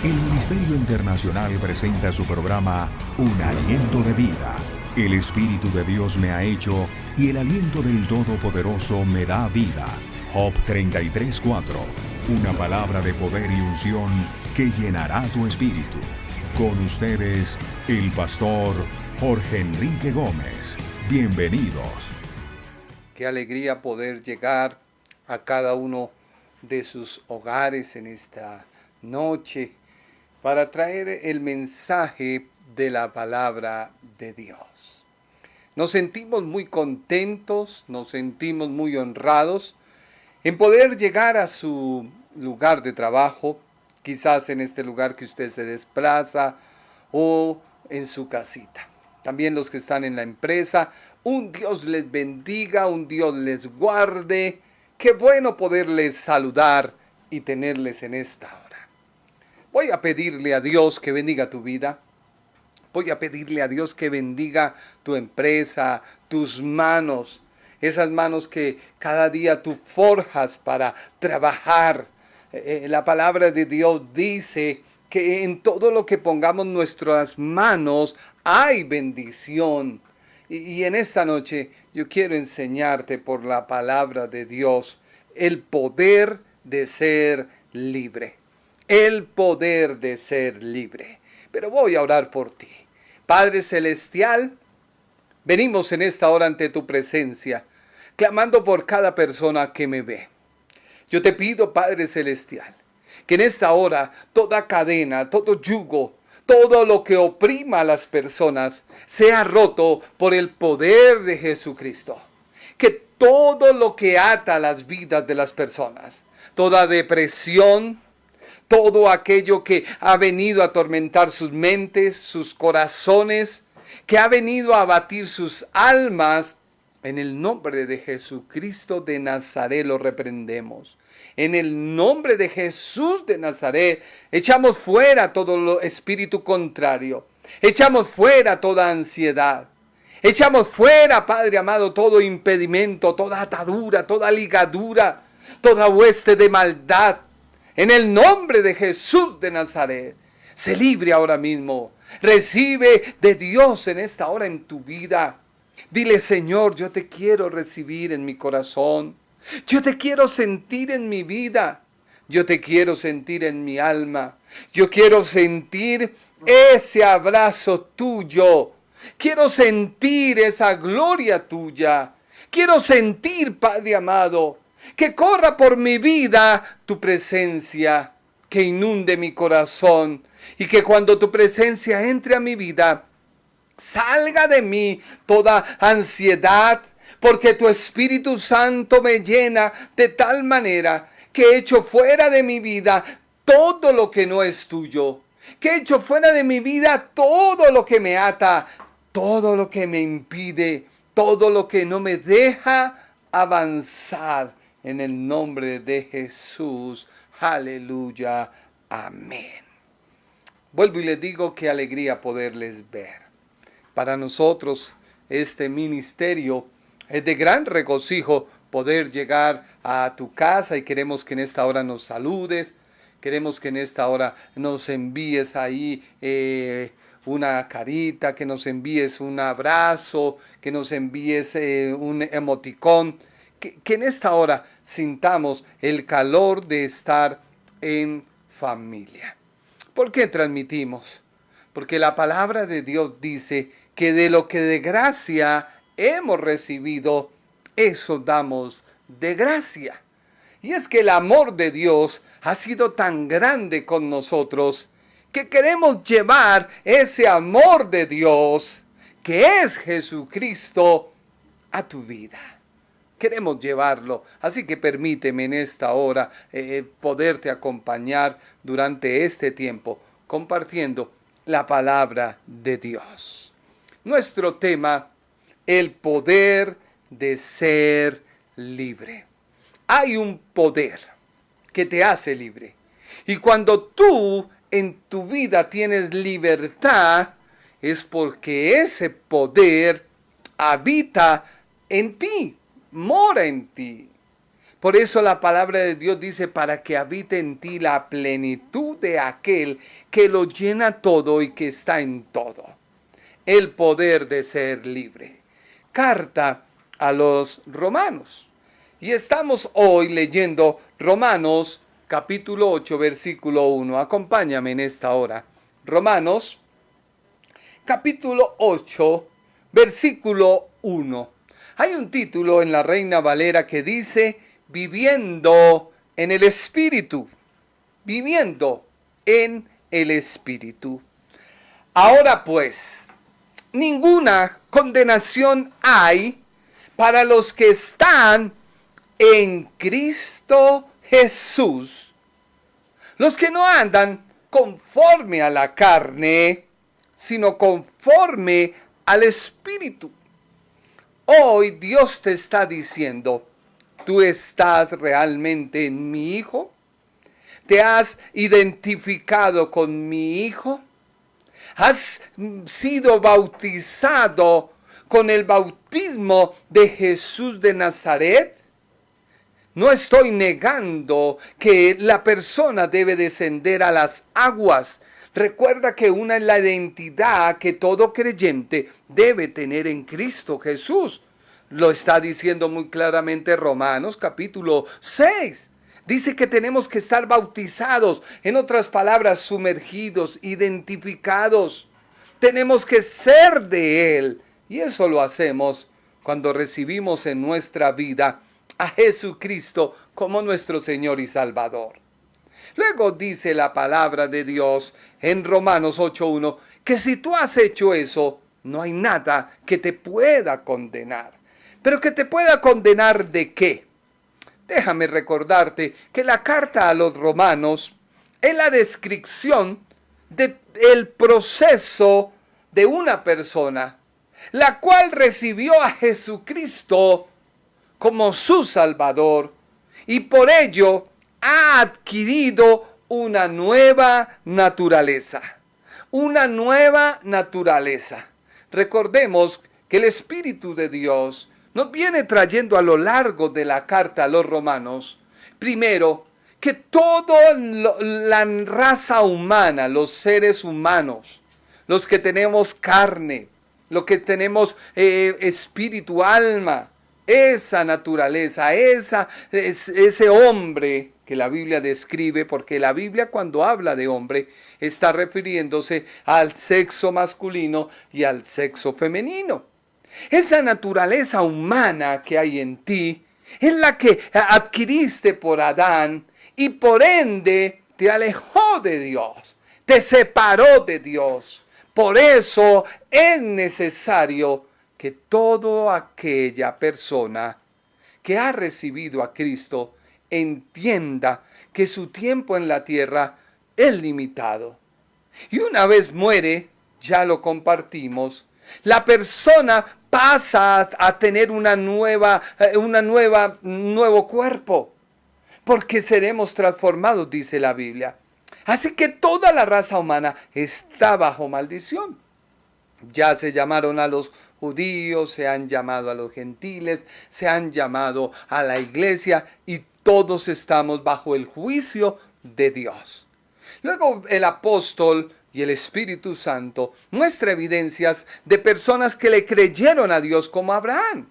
El Ministerio Internacional presenta su programa Un Aliento de Vida. El Espíritu de Dios me ha hecho y el aliento del Todopoderoso me da vida. Job 33:4. Una palabra de poder y unción que llenará tu espíritu. Con ustedes, el pastor Jorge Enrique Gómez. Bienvenidos. Qué alegría poder llegar a cada uno de sus hogares en esta noche para traer el mensaje de la palabra de Dios. Nos sentimos muy contentos, nos sentimos muy honrados en poder llegar a su lugar de trabajo, quizás en este lugar que usted se desplaza o en su casita. También los que están en la empresa, un Dios les bendiga, un Dios les guarde. Qué bueno poderles saludar y tenerles en esta hora. Voy a pedirle a Dios que bendiga tu vida. Voy a pedirle a Dios que bendiga tu empresa, tus manos. Esas manos que cada día tú forjas para trabajar. La palabra de Dios dice que en todo lo que pongamos nuestras manos hay bendición. Y en esta noche yo quiero enseñarte por la palabra de Dios el poder de ser libre. El poder de ser libre. Pero voy a orar por ti. Padre Celestial, venimos en esta hora ante tu presencia, clamando por cada persona que me ve. Yo te pido, Padre Celestial, que en esta hora toda cadena, todo yugo, todo lo que oprima a las personas sea roto por el poder de Jesucristo. Que todo lo que ata las vidas de las personas, toda depresión, todo aquello que ha venido a atormentar sus mentes, sus corazones, que ha venido a abatir sus almas, en el nombre de Jesucristo de Nazaret lo reprendemos. En el nombre de Jesús de Nazaret echamos fuera todo espíritu contrario. Echamos fuera toda ansiedad. Echamos fuera, Padre amado, todo impedimento, toda atadura, toda ligadura, toda hueste de maldad. En el nombre de Jesús de Nazaret, sé libre ahora mismo. Recibe de Dios en esta hora en tu vida. Dile, Señor, yo te quiero recibir en mi corazón. Yo te quiero sentir en mi vida. Yo te quiero sentir en mi alma. Yo quiero sentir ese abrazo tuyo. Quiero sentir esa gloria tuya. Quiero sentir, Padre amado, que corra por mi vida tu presencia, que inunde mi corazón y que cuando tu presencia entre a mi vida, salga de mí toda ansiedad, porque tu Espíritu Santo me llena de tal manera que echo fuera de mi vida todo lo que no es tuyo, que echo fuera de mi vida todo lo que me ata, todo lo que me impide, todo lo que no me deja avanzar. En el nombre de Jesús, aleluya, amén. Vuelvo y les digo qué alegría poderles ver. Para nosotros este ministerio es de gran regocijo poder llegar a tu casa y queremos que en esta hora nos saludes. Queremos que en esta hora nos envíes ahí una carita, que nos envíes un abrazo, que nos envíes un emoticón. Que en esta hora sintamos el calor de estar en familia. ¿Por qué transmitimos? Porque la palabra de Dios dice que de lo que de gracia hemos recibido, eso damos de gracia. Y es que el amor de Dios ha sido tan grande con nosotros que queremos llevar ese amor de Dios, que es Jesucristo, a tu vida. Queremos llevarlo, así que permíteme en esta hora poderte acompañar durante este tiempo compartiendo la palabra de Dios. Nuestro tema, el poder de ser libre. Hay un poder que te hace libre. Y cuando tú en tu vida tienes libertad, es porque ese poder habita en ti, mora en ti. Por eso la palabra de Dios dice, para que habite en ti la plenitud de aquel que lo llena todo y que está en todo. El poder de ser libre. Carta a los Romanos. Y estamos hoy leyendo Romanos capítulo 8, versículo 1. Acompáñame en esta hora. Romanos capítulo 8, versículo 1. Hay un título en la Reina Valera que dice, viviendo en el Espíritu. Viviendo en el Espíritu. Ahora pues, ninguna condenación hay para los que están en Cristo Jesús. Los que no andan conforme a la carne, sino conforme al Espíritu. Hoy Dios te está diciendo, ¿tú estás realmente en mi Hijo? ¿Te has identificado con mi Hijo? ¿Has sido bautizado con el bautismo de Jesús de Nazaret? No estoy negando que la persona debe descender a las aguas. Recuerda que una es la identidad que todo creyente debe tener en Cristo Jesús. Lo está diciendo muy claramente Romanos capítulo 6. Dice que tenemos que estar bautizados, en otras palabras, sumergidos, identificados. Tenemos que ser de Él. Y eso lo hacemos cuando recibimos en nuestra vida a Jesucristo como nuestro Señor y Salvador. Luego dice la palabra de Dios en Romanos 8:1 que si tú has hecho eso, no hay nada que te pueda condenar. ¿Pero que te pueda condenar de qué? Déjame recordarte que la carta a los Romanos es la descripción del proceso de una persona, la cual recibió a Jesucristo como su Salvador y por ello ha adquirido una nueva naturaleza. Una nueva naturaleza. Recordemos que el Espíritu de Dios nos viene trayendo a lo largo de la carta a los Romanos, primero, que toda la raza humana, los seres humanos, los que tenemos carne, los que tenemos espíritu, alma, esa naturaleza, ese hombre que la Biblia describe, porque la Biblia cuando habla de hombre está refiriéndose al sexo masculino y al sexo femenino. Esa naturaleza humana que hay en ti es la que adquiriste por Adán y por ende te alejó de Dios, te separó de Dios. Por eso es necesario que toda aquella persona que ha recibido a Cristo entienda que su tiempo en la tierra es limitado. Y una vez muere, ya lo compartimos, la persona pasa a tener un nuevo cuerpo, porque seremos transformados, dice la Biblia. Así que toda la raza humana está bajo maldición. Ya se llamaron a los judíos, se han llamado a los gentiles, se han llamado a la iglesia y todos estamos bajo el juicio de Dios. Luego el apóstol y el Espíritu Santo muestra evidencias de personas que le creyeron a Dios como Abraham.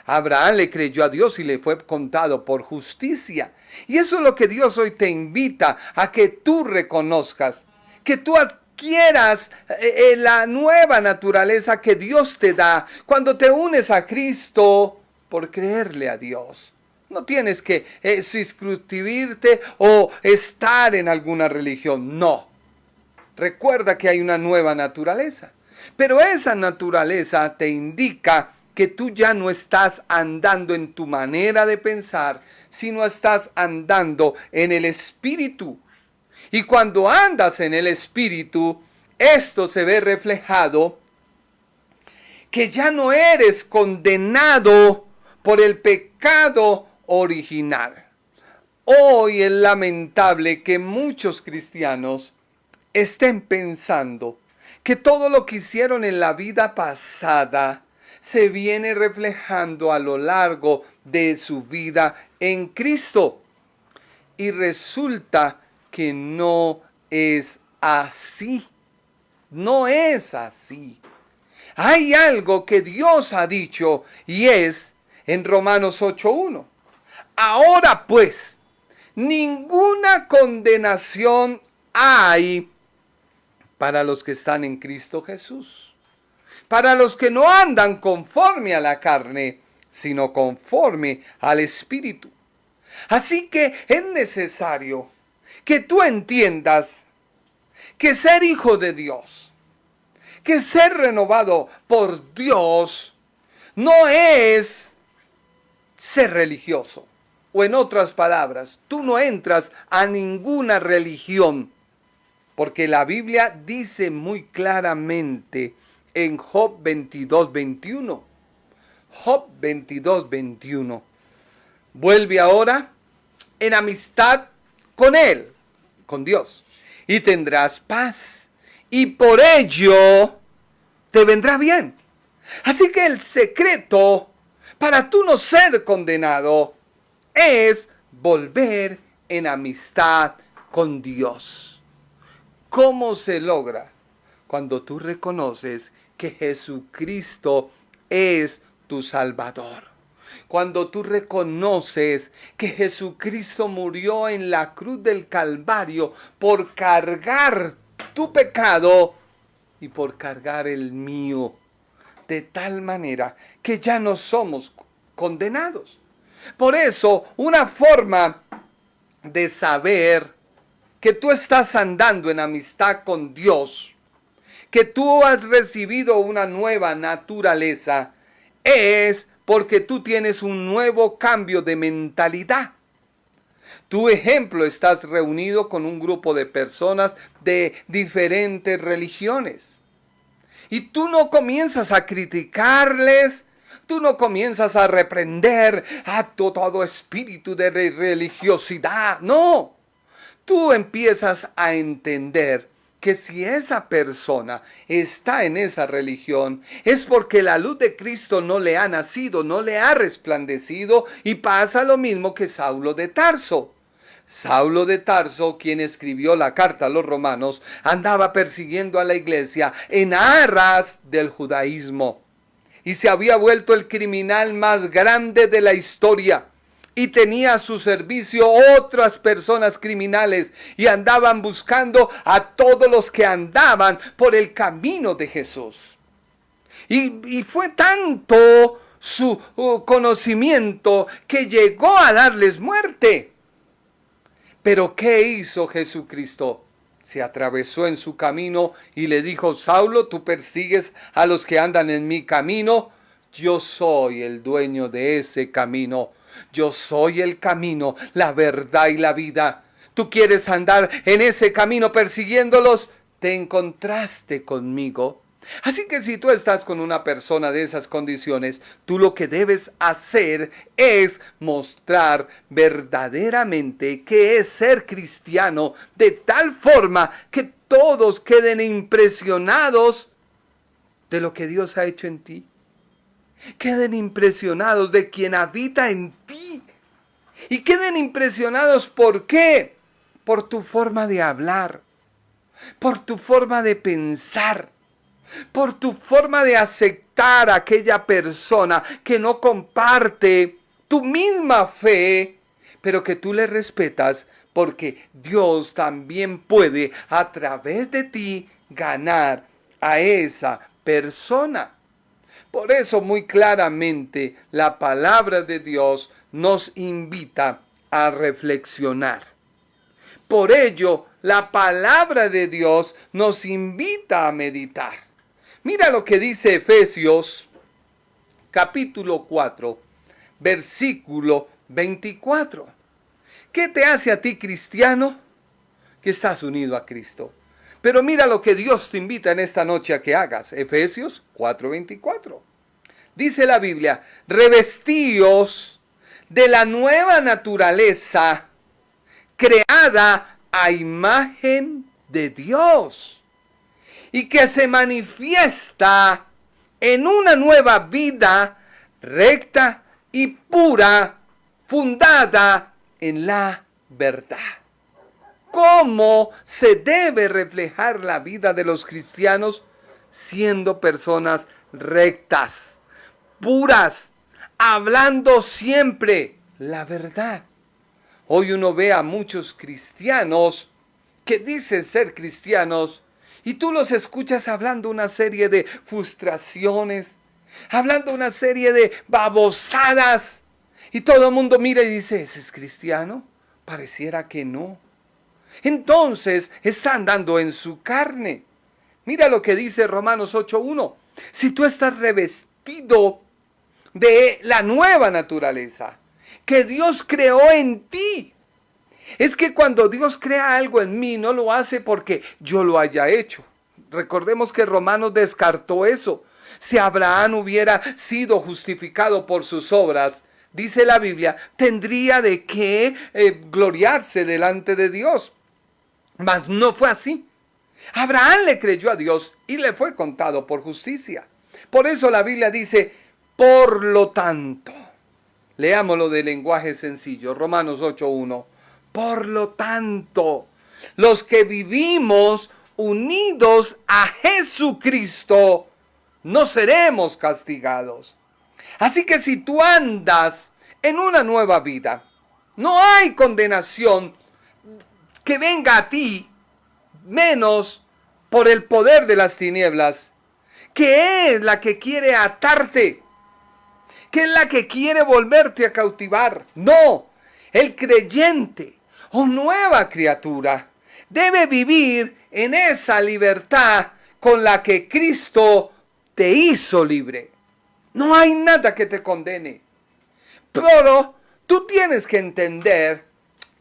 Abraham le creyó a Dios y le fue contado por justicia. Y eso es lo que Dios hoy te invita a que tú reconozcas, que tú adquieras la nueva naturaleza que Dios te da cuando te unes a Cristo por creerle a Dios. No tienes que suscribirte o estar en alguna religión, no. Recuerda que hay una nueva naturaleza, pero esa naturaleza te indica que tú ya no estás andando en tu manera de pensar, sino estás andando en el Espíritu. Y cuando andas en el Espíritu, esto se ve reflejado que ya no eres condenado por el pecado original. Hoy es lamentable que muchos cristianos estén pensando que todo lo que hicieron en la vida pasada se viene reflejando a lo largo de su vida en Cristo. Y resulta que no es así. No es así. Hay algo que Dios ha dicho y es en Romanos 8:1. Ahora pues, ninguna condenación hay para los que están en Cristo Jesús. Para los que no andan conforme a la carne, sino conforme al Espíritu. Así que es necesario que tú entiendas que ser hijo de Dios, que ser renovado por Dios, no es ser religioso. O en otras palabras, tú no entras a ninguna religión, porque la Biblia dice muy claramente en Job 22:21. Job 22:21. Vuelve ahora en amistad con Él, con Dios, y tendrás paz, y por ello te vendrá bien. Así que el secreto para tú no ser condenado es volver en amistad con Dios. ¿Cómo se logra? Cuando tú reconoces que Jesucristo es tu Salvador. Cuando tú reconoces que Jesucristo murió en la cruz del Calvario por cargar tu pecado y por cargar el mío, de tal manera que ya no somos condenados. Por eso, una forma de saber que tú estás andando en amistad con Dios, que tú has recibido una nueva naturaleza, es porque tú tienes un nuevo cambio de mentalidad. Tu ejemplo, estás reunido con un grupo de personas de diferentes religiones. Y tú no comienzas a criticarles, tú no comienzas a reprender a todo espíritu de religiosidad. No, tú empiezas a entender que si esa persona está en esa religión, es porque la luz de Cristo no le ha nacido, no le ha resplandecido, y pasa lo mismo que Saulo de Tarso. Saulo de Tarso, quien escribió la carta a los romanos, andaba persiguiendo a la iglesia en aras del judaísmo, y se había vuelto el criminal más grande de la historia. Y tenía a su servicio otras personas criminales y andaban buscando a todos los que andaban por el camino de Jesús. Y fue tanto su conocimiento que llegó a darles muerte. Pero ¿qué hizo Jesucristo? Se atravesó en su camino y le dijo: Saulo, tú persigues a los que andan en mi camino. Yo soy el dueño de ese camino. Yo soy el camino, la verdad y la vida. ¿Tú quieres andar en ese camino persiguiéndolos? Te encontraste conmigo. Así que si tú estás con una persona de esas condiciones, tú lo que debes hacer es mostrar verdaderamente qué es ser cristiano, de tal forma que todos queden impresionados de lo que Dios ha hecho en ti. Queden impresionados de quien habita en ti. Y queden impresionados, ¿por qué? Por tu forma de hablar, por tu forma de pensar, por tu forma de aceptar a aquella persona que no comparte tu misma fe, pero que tú le respetas, porque Dios también puede a través de ti ganar a esa persona. Por eso muy claramente la palabra de Dios nos invita a reflexionar. Por ello, la palabra de Dios nos invita a meditar. Mira lo que dice Efesios capítulo 4, versículo 24. ¿Qué te hace a ti cristiano? Que estás unido a Cristo. Pero mira lo que Dios te invita en esta noche a que hagas. Efesios 4:24. Dice la Biblia: revestíos de la nueva naturaleza creada a imagen de Dios y que se manifiesta en una nueva vida recta y pura, fundada en la verdad. ¿Cómo se debe reflejar la vida de los cristianos? Siendo personas rectas, puras, hablando siempre la verdad. Hoy uno ve a muchos cristianos que dicen ser cristianos y tú los escuchas hablando una serie de frustraciones, hablando una serie de babosadas, y todo el mundo mira y dice, ¿ese es cristiano? Pareciera que no. Entonces está andando en su carne. Mira lo que dice Romanos 8:1. Si tú estás revestido de la nueva naturaleza que Dios creó en ti. Es que cuando Dios crea algo en mí, no lo hace porque yo lo haya hecho. Recordemos que Romanos descartó eso. Si Abraham hubiera sido justificado por sus obras, dice la Biblia, tendría de qué gloriarse delante de Dios. Mas no fue así. Abraham le creyó a Dios y le fue contado por justicia. Por eso la Biblia dice, por lo tanto, leámoslo de lenguaje sencillo, Romanos 8:1. Por lo tanto, los que vivimos unidos a Jesucristo, no seremos castigados. Así que si tú andas en una nueva vida, no hay condenación que venga a ti, menos por el poder de las tinieblas, que es la que quiere atarte, que es la que quiere volverte a cautivar. No, el creyente o nueva criatura debe vivir en esa libertad con la que Cristo te hizo libre. No hay nada que te condene. Pero tú tienes que entender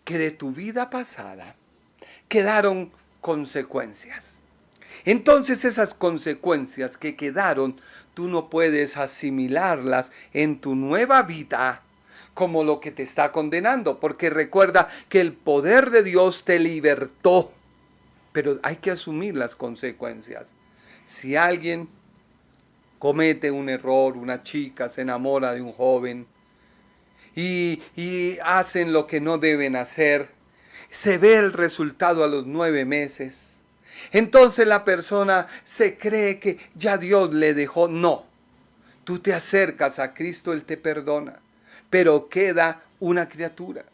que de tu vida pasada quedaron consecuencias. Entonces esas consecuencias que quedaron, tú no puedes asimilarlas en tu nueva vida como lo que te está condenando, porque recuerda que el poder de Dios te libertó, pero hay que asumir las consecuencias. Si alguien comete un error, una chica se enamora de un joven y hacen lo que no deben hacer, se ve el resultado a los 9 meses. Entonces la persona se cree que ya Dios le dejó. No, tú te acercas a Cristo, Él te perdona, pero queda una criatura.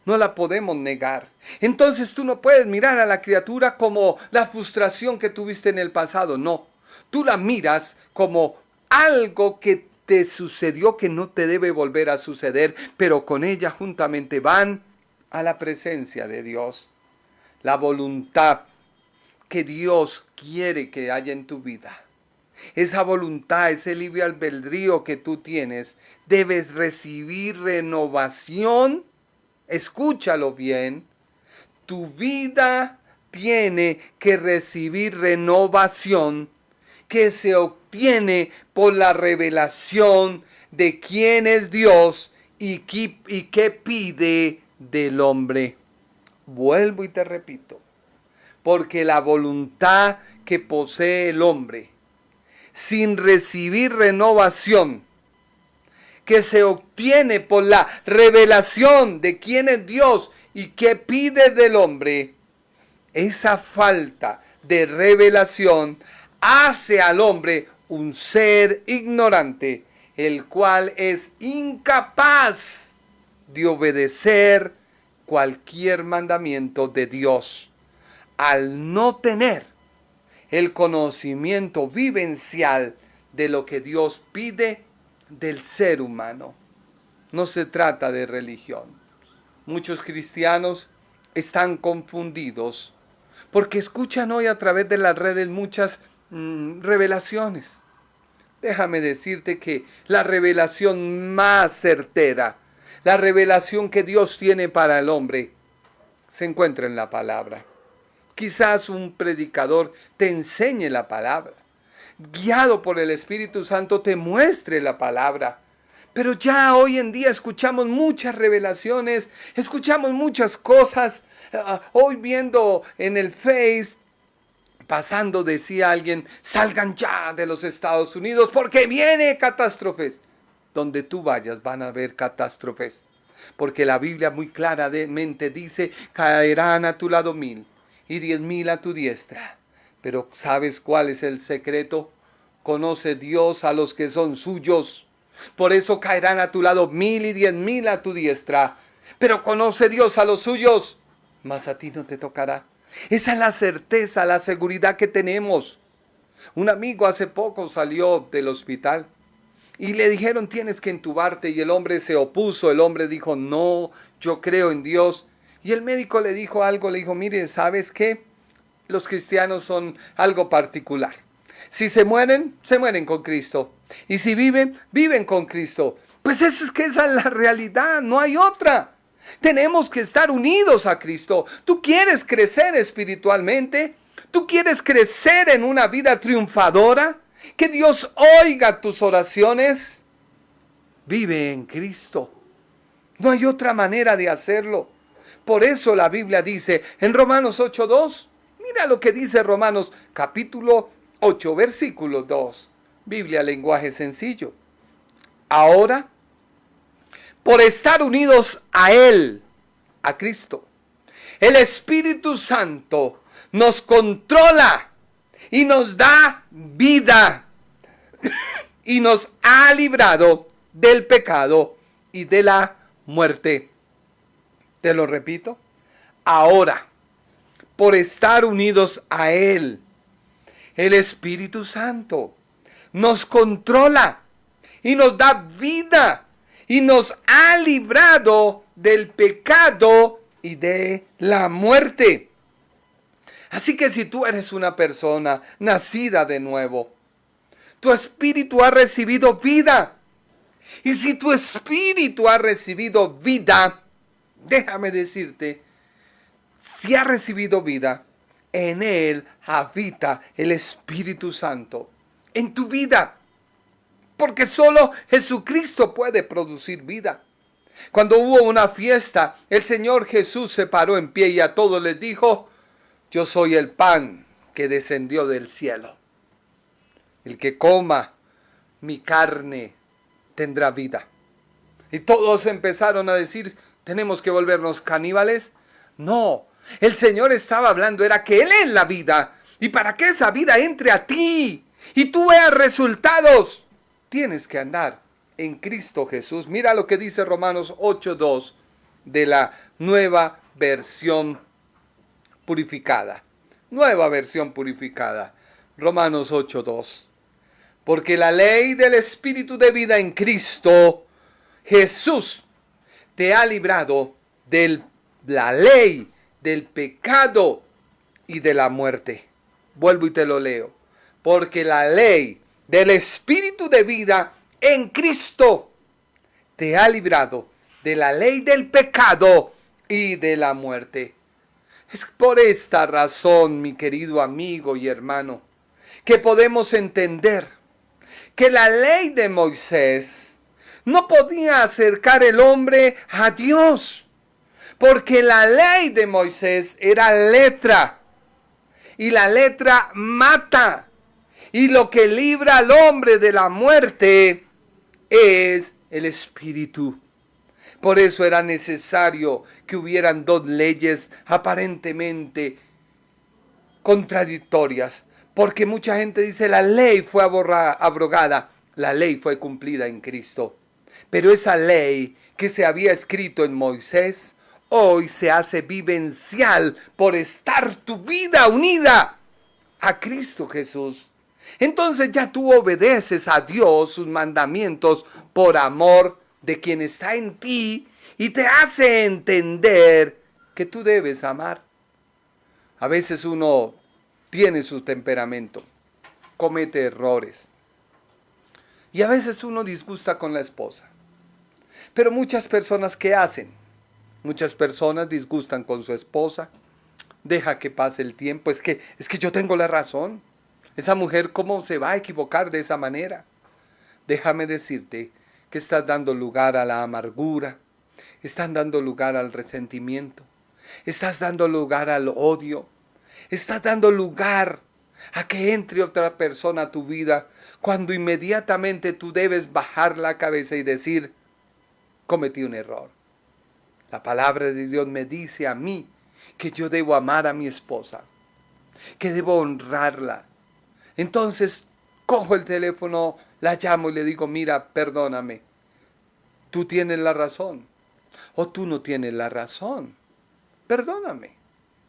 No la podemos negar. Entonces tú no puedes mirar a la criatura como la frustración que tuviste en el pasado. No, tú la miras como algo que te sucedió que no te debe volver a suceder, pero con ella juntamente van a la presencia de Dios. La voluntad que Dios quiere que haya en tu vida, esa voluntad, ese libre albedrío que tú tienes, debes recibir renovación. Escúchalo bien, tu vida tiene que recibir renovación que se obtiene por la revelación de quién es Dios y qué pide del hombre. Vuelvo y te repito, porque la voluntad que posee el hombre, sin recibir renovación, que se obtiene por la revelación de quién es Dios y qué pide del hombre, esa falta de revelación hace al hombre un ser ignorante, el cual es incapaz de obedecer cualquier mandamiento de Dios, al no tener el conocimiento vivencial de lo que Dios pide del ser humano. No se trata de religión. Muchos cristianos están confundidos porque escuchan hoy a través de las redes muchas revelaciones. Déjame decirte que la revelación más certera, la revelación que Dios tiene para el hombre, se encuentra en la palabra. Quizás un predicador te enseñe la palabra, guiado por el Espíritu Santo te muestre la palabra. Pero ya hoy en día escuchamos muchas revelaciones, escuchamos muchas cosas. Hoy viendo en el Face, pasando decía alguien, salgan ya de los Estados Unidos porque viene catástrofes. Donde tú vayas van a haber catástrofes. Porque la Biblia muy claramente dice, caerán a tu lado 1000 y 10.000 a tu diestra. Pero ¿sabes cuál es el secreto? Conoce Dios a los que son suyos. Por eso caerán a tu lado 1000 y 10.000 a tu diestra. Pero conoce Dios a los suyos, mas a ti no te tocará. Esa es la certeza, la seguridad que tenemos. Un amigo hace poco salió del hospital y le dijeron tienes que entubarte y el hombre se opuso. El hombre dijo no, yo creo en Dios. Y el médico le dijo algo, le dijo mire, ¿sabes qué? Los cristianos son algo particular. Si se mueren con Cristo. Y si viven, viven con Cristo. Pues esa es la realidad, no hay otra. Tenemos que estar unidos a Cristo. ¿Tú quieres crecer espiritualmente? ¿Tú quieres crecer en una vida triunfadora? Que Dios oiga tus oraciones. Vive en Cristo. No hay otra manera de hacerlo. Por eso la Biblia dice en Romanos 8:2. Mira lo que dice Romanos capítulo 8, versículo 2. Biblia, lenguaje sencillo. Ahora, por estar unidos a Él, a Cristo, el Espíritu Santo nos controla y nos da vida y nos ha librado del pecado y de la muerte. Te lo repito. Ahora, por estar unidos a Él, el Espíritu Santo nos controla y nos da vida y nos ha librado del pecado y de la muerte. Así que si tú eres una persona nacida de nuevo, tu espíritu ha recibido vida. Y si tu espíritu ha recibido vida, déjame decirte, si ha recibido vida, en él habita el Espíritu Santo. En tu vida. Porque solo Jesucristo puede producir vida. Cuando hubo una fiesta, el Señor Jesús se paró en pie y a todos les dijo, yo soy el pan que descendió del cielo. El que coma mi carne tendrá vida. Y todos empezaron a decir, ¿tenemos que volvernos caníbales? No, el Señor estaba hablando, era que Él es la vida. Y para que esa vida entre a ti y tú veas resultados, tienes que andar en Cristo Jesús. Mira lo que dice Romanos 8:2 de la nueva versión purificada. Nueva versión purificada. Romanos 8:2. Porque la ley del Espíritu de vida en Cristo Jesús te ha librado de la ley del pecado y de la muerte. Vuelvo y te lo leo. Porque la ley del Espíritu de vida en Cristo te ha librado de la ley del pecado y de la muerte. Es por esta razón, mi querido amigo y hermano, que podemos entender que la ley de Moisés no podía acercar el hombre a Dios, porque la ley de Moisés era letra, y la letra mata, y lo que libra al hombre de la muerte es el Espíritu. Por eso era necesario que hubieran dos leyes aparentemente contradictorias, porque mucha gente dice la ley fue abrogada, la ley fue cumplida en Cristo. Pero esa ley que se había escrito en Moisés, hoy se hace vivencial por estar tu vida unida a Cristo Jesús. Entonces ya tú obedeces a Dios, sus mandamientos, por amor de quien está en ti y te hace entender que tú debes amar. A veces uno tiene su temperamento, comete errores y a veces uno disgusta con la esposa. Pero muchas personas, ¿qué hacen? Muchas personas disgustan con su esposa, deja que pase el tiempo, es que yo tengo la razón. Esa mujer, ¿cómo se va a equivocar de esa manera? Déjame decirte que estás dando lugar a la amargura, estás dando lugar al resentimiento, estás dando lugar al odio, estás dando lugar a que entre otra persona a tu vida, cuando inmediatamente tú debes bajar la cabeza y decir, cometí un error. La palabra de Dios me dice a mí que yo debo amar a mi esposa, que debo honrarla. Entonces cojo el teléfono, la llamo y le digo, mira, perdóname, tú tienes la razón o tú no tienes la razón. Perdóname,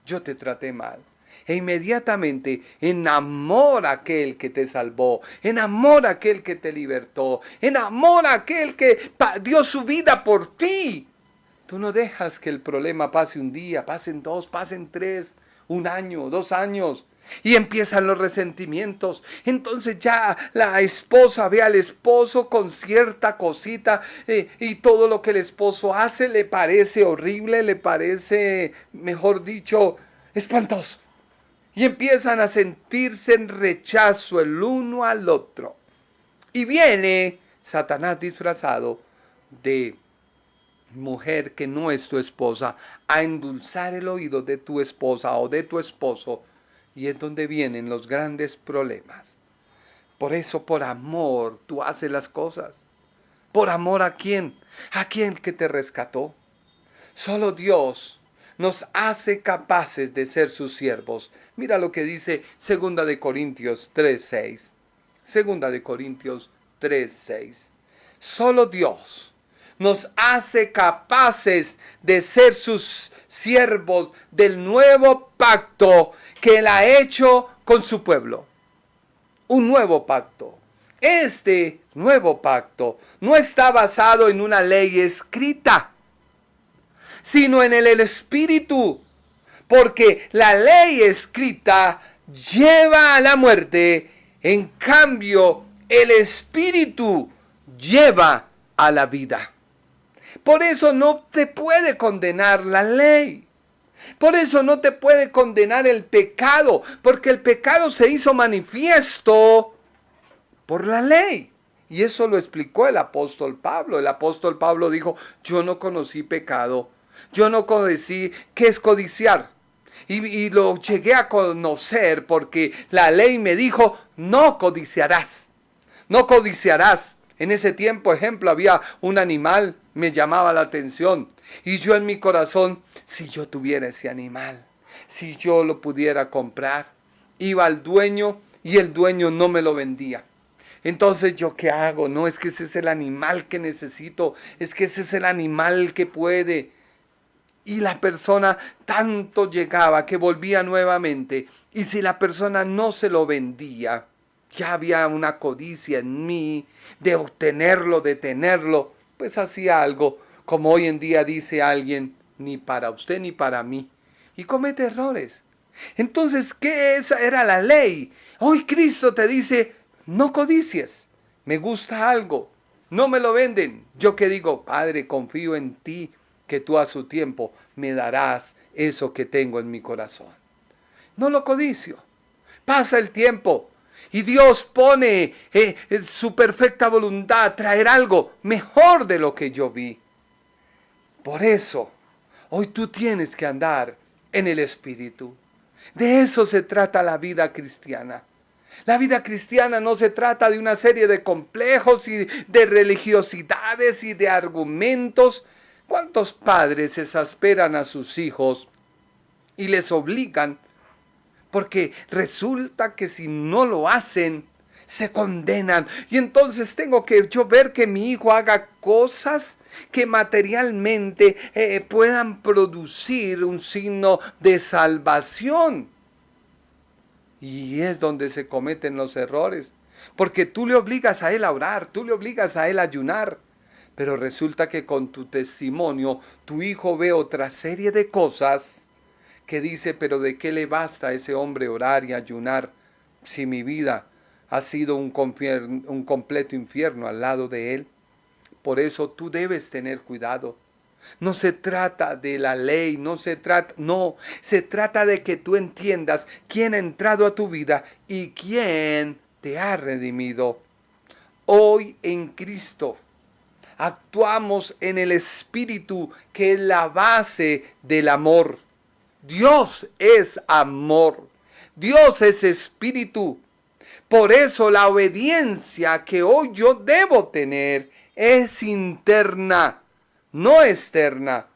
yo te traté mal. E inmediatamente enamora a aquel que te salvó, enamora a aquel que te libertó, enamora a aquel que dio su vida por ti. Tú no dejas que el problema pase un día, pasen dos, pasen tres, un año, 2 años. Y empiezan los resentimientos. Entonces ya la esposa ve al esposo con cierta cosita y todo lo que el esposo hace le parece horrible, le parece, mejor dicho, espantoso. Y empiezan a sentirse en rechazo el uno al otro. Y viene Satanás disfrazado de mujer que no es tu esposa a endulzar el oído de tu esposa o de tu esposo. Y es donde vienen los grandes problemas. Por eso, por amor, tú haces las cosas. ¿Por amor a quién? ¿A quién que te rescató? Solo Dios nos hace capaces de ser sus siervos. Mira lo que dice 2 de Corintios 3:6. 2 de Corintios 3:6. Solo Dios nos hace capaces de ser sus siervos del nuevo pacto que Él ha hecho con su pueblo. Un nuevo pacto. Este nuevo pacto no está basado en una ley escrita, sino en el Espíritu. Porque la ley escrita lleva a la muerte, en cambio el Espíritu lleva a la vida. Por eso no te puede condenar la ley. Por eso no te puede condenar el pecado, porque el pecado se hizo manifiesto por la ley. Y eso lo explicó el apóstol Pablo. El apóstol Pablo dijo, yo no conocí pecado, yo no conocí qué es codiciar. Y lo llegué a conocer porque la ley me dijo, no codiciarás, no codiciarás. En ese tiempo, ejemplo, había un animal, me llamaba la atención. Y yo en mi corazón, si yo tuviera ese animal, si yo lo pudiera comprar, iba al dueño y el dueño no me lo vendía. Entonces, ¿yo qué hago? No, es que ese es el animal que necesito, es que ese es el animal que puede. Y la persona tanto llegaba que volvía nuevamente. Y si la persona no se lo vendía, ya había una codicia en mí de obtenerlo, de tenerlo, pues hacía algo, como hoy en día dice alguien, ni para usted ni para mí. Y comete errores. Entonces, ¿qué era la ley? Hoy Cristo te dice, no codicies. Me gusta algo, no me lo venden. Yo que digo, Padre, confío en ti, que tú a su tiempo me darás eso que tengo en mi corazón. No lo codicio. Pasa el tiempo y Dios pone su perfecta voluntad traer algo mejor de lo que yo vi. Por eso, hoy tú tienes que andar en el Espíritu. De eso se trata la vida cristiana. La vida cristiana no se trata de una serie de complejos y de religiosidades y de argumentos. ¿Cuántos padres exasperan a sus hijos y les obligan? Porque resulta que si no lo hacen, se condenan. Y entonces tengo que yo ver que mi hijo haga cosas que materialmente puedan producir un signo de salvación. Y es donde se cometen los errores. Porque tú le obligas a él a orar, tú le obligas a él a ayunar. Pero resulta que con tu testimonio, tu hijo ve otra serie de cosas que dice, pero ¿de qué le basta a ese hombre orar y ayunar si mi vida ha sido un completo infierno al lado de él? Por eso tú debes tener cuidado. No se trata de la ley, se trata de que tú entiendas quién ha entrado a tu vida y quién te ha redimido. Hoy en Cristo actuamos en el Espíritu, que es la base del amor. Dios es amor. Dios es espíritu. Por eso la obediencia que hoy yo debo tener es interna, no externa.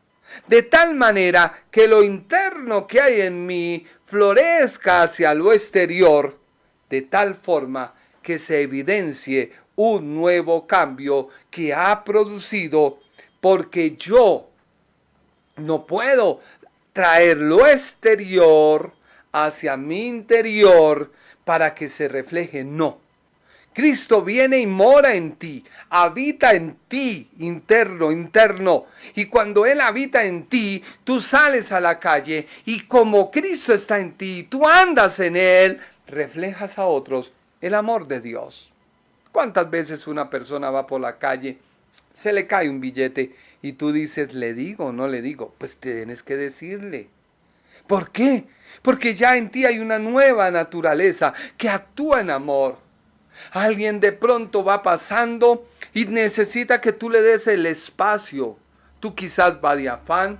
De tal manera que lo interno que hay en mí florezca hacia lo exterior, de tal forma que se evidencie un nuevo cambio que ha producido, porque yo no puedo traer lo exterior hacia mi interior para que se refleje, no. Cristo viene y mora en ti, habita en ti, interno. Y cuando Él habita en ti, tú sales a la calle y como Cristo está en ti, tú andas en Él, reflejas a otros el amor de Dios. ¿Cuántas veces una persona va por la calle, se le cae un billete y tú dices, ¿le digo o no le digo? Pues tienes que decirle. ¿Por qué? Porque ya en ti hay una nueva naturaleza que actúa en amor. Alguien de pronto va pasando y necesita que tú le des el espacio. Tú quizás vas de afán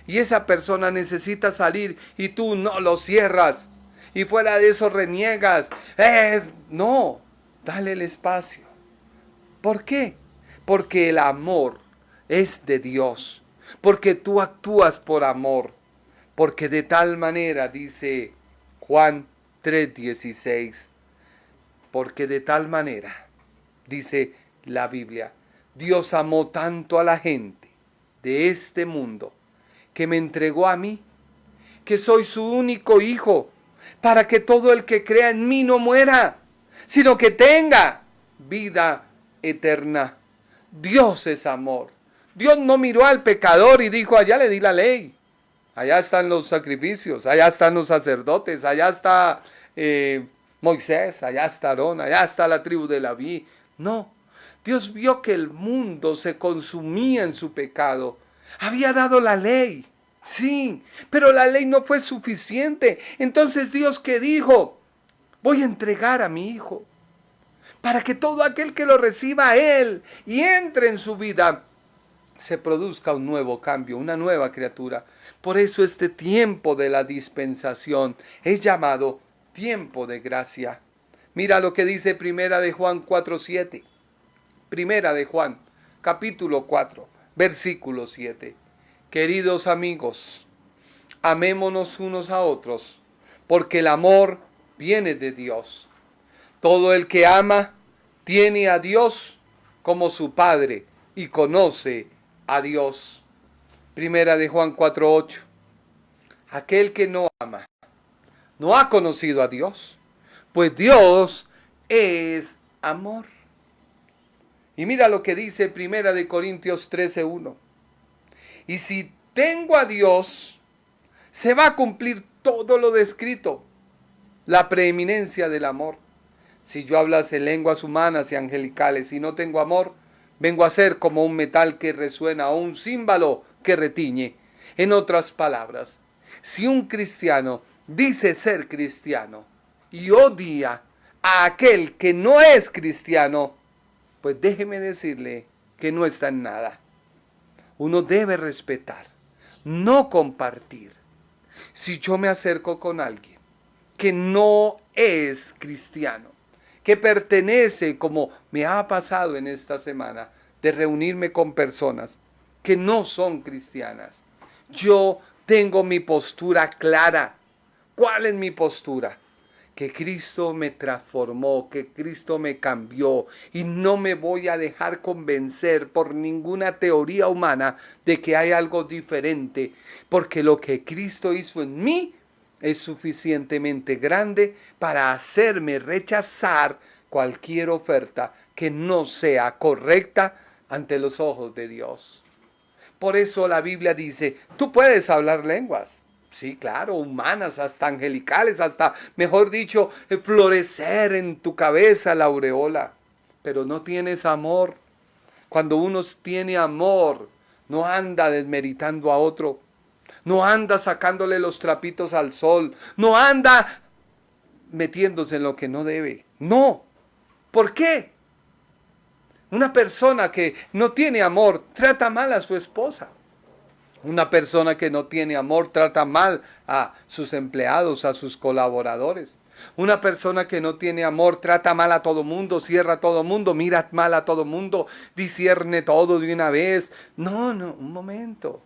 y esa persona necesita salir y tú no lo cierras. Y fuera de eso reniegas. No, dale el espacio. ¿Por qué? Porque el amor es de Dios. Porque tú actúas por amor. Porque de tal manera, dice Juan 3:16, porque de tal manera, dice la Biblia, Dios amó tanto a la gente de este mundo, que me entregó a mí, que soy su único hijo, para que todo el que crea en mí no muera, sino que tenga vida eterna. Dios es amor. Dios no miró al pecador y dijo, allá le di la ley. Allá están los sacrificios, allá están los sacerdotes, allá está Moisés, allá está Aarón, allá está la tribu de Leví. No, Dios vio que el mundo se consumía en su pecado. Había dado la ley, sí, pero la ley no fue suficiente. Entonces Dios, ¿qué dijo? Voy a entregar a mi hijo, para que todo aquel que lo reciba a Él y entre en su vida, se produzca un nuevo cambio, una nueva criatura. Por eso este tiempo de la dispensación es llamado tiempo de gracia. Mira lo que dice Primera de Juan 4:7. Primera de Juan, capítulo 4, versículo 7. Queridos amigos, amémonos unos a otros, porque el amor viene de Dios. Todo el que ama tiene a Dios como su Padre y conoce a Dios. Primera de Juan 4:8. Aquel que no ama no ha conocido a Dios, pues Dios es amor. Y mira lo que dice Primera de Corintios 13:1. Y si tengo a Dios, se va a cumplir todo lo descrito, la preeminencia del amor. Si yo hablase lenguas humanas y angelicales y no tengo amor, vengo a ser como un metal que resuena o un címbalo que retiñe. En otras palabras, si un cristiano dice ser cristiano y odia a aquel que no es cristiano, pues déjeme decirle que no está en nada. Uno debe respetar, no compartir. Si yo me acerco con alguien que no es cristiano, que pertenece, como me ha pasado en esta semana, de reunirme con personas que no son cristianas, yo tengo mi postura clara. ¿Cuál es mi postura? Que Cristo me transformó, que Cristo me cambió y no me voy a dejar convencer por ninguna teoría humana de que hay algo diferente, porque lo que Cristo hizo en mí es suficientemente grande para hacerme rechazar cualquier oferta que no sea correcta ante los ojos de Dios. Por eso la Biblia dice, tú puedes hablar lenguas. Sí, claro, humanas, hasta angelicales, hasta, mejor dicho, florecer en tu cabeza la aureola. Pero no tienes amor. Cuando uno tiene amor, no anda desmeritando a otro. No anda sacándole los trapitos al sol. No anda metiéndose en lo que no debe. No. ¿Por qué? Una persona que no tiene amor trata mal a su esposa. Una persona que no tiene amor trata mal a sus empleados, a sus colaboradores. Una persona que no tiene amor trata mal a todo mundo, cierra a todo mundo, mira mal a todo mundo, discierne todo de una vez. No, un momento.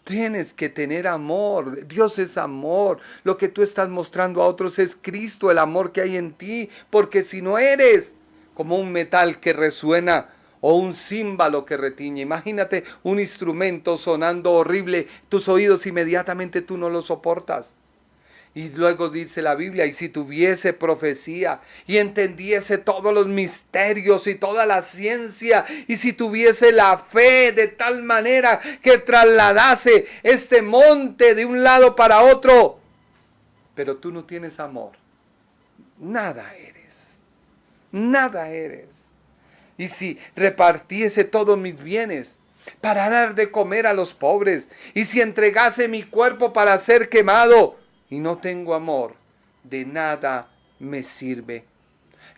Tienes que tener amor. Dios es amor. Lo que tú estás mostrando a otros es Cristo, el amor que hay en ti. Porque si no eres como un metal que resuena o un címbalo que retiñe. Imagínate un instrumento sonando horrible. Tus oídos inmediatamente tú no lo soportas. Y luego dice la Biblia, y si tuviese profecía y entendiese todos los misterios y toda la ciencia, y si tuviese la fe de tal manera que trasladase este monte de un lado para otro, pero tú no tienes amor, nada eres, nada eres. Y si repartiese todos mis bienes para dar de comer a los pobres, y si entregase mi cuerpo para ser quemado, y no tengo amor, de nada me sirve.